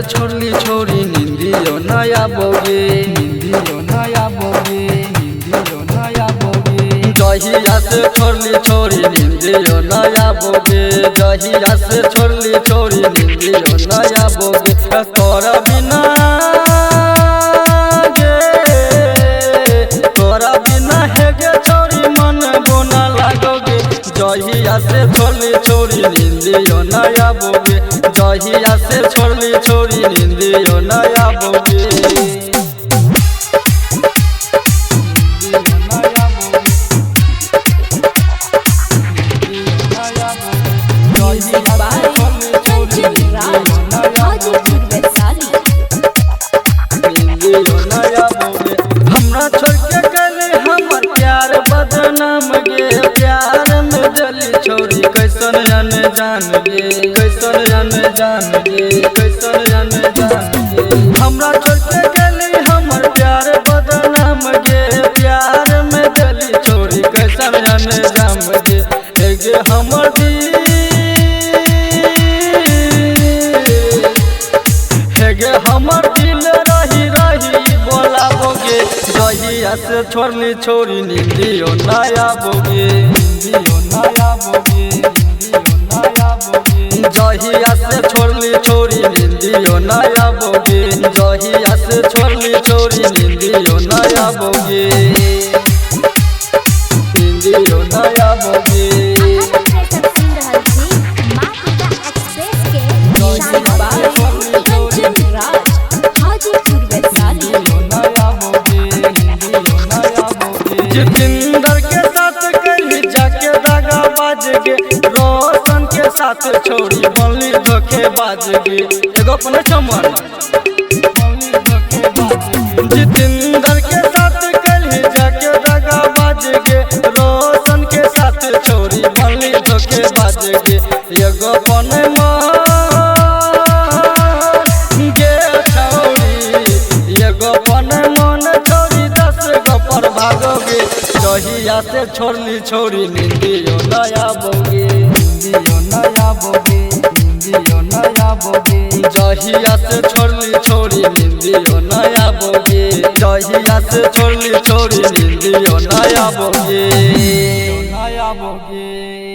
से छोड़ली छोरी निंदियो नया बोगे निंदियो नया बोगे निंदियो नया बोगे जहिया से छोड़ली छोरी निंदियो नया बोगे जहिया से छोड़ली छोरी निंदियो नया बोगे तोरा बिना तोरा बिना है गे छोरी मन बोना लागोगे जहिया से छोड़ली छोरी निंदियो नया बोगे जहिया से छोड़ली छोरी निंदियो नया बोगे हमरा छोड़ के गले हमर प्यार बदनाम गे प्यार में जली छोरी कैसन जान गे कैसन जान गे कैसन जान गे हमरा छोड़ के गले हमर प्यार बदनाम गे प्यार में जली छोरी कैसन जान गे गे हमर दिल गे हमर दिल रही रही बोलाबोगे जहिया से छोड़ली छोरी निंदियो नया बोगे निंदियो नया बोगे निंदियो नया बोगे जहिया से छोड़ली छोरी निंदियो नया बोगे जहिया से छोड़ली छोरी निंदियो नया बोगे निंदियो नया बोगे जितेंद्र के साथ कहीं जाके दागा बाज गे रोशन के साथ छोड़ी बनली धोखे बाज गे एगो अपने चमन जितेंद्र के साथ कहीं जाके दागा बाज गे रोशन के साथ छोड़ी बनली धोखे बाज गे एगो अपने गे छोड़ी एगो अपने मन छोड़ी 10 गो पर भागोगे जहिया से छोड़ली छोरी निंदियो नया बोगे निंदियो नया बोगे निंदियो नया बोगे जहिया से छोड़ली छोरी निंदियो नया बोगे जहिया से छोड़ली छोरी निंदियो नया बोगे नया बोगे।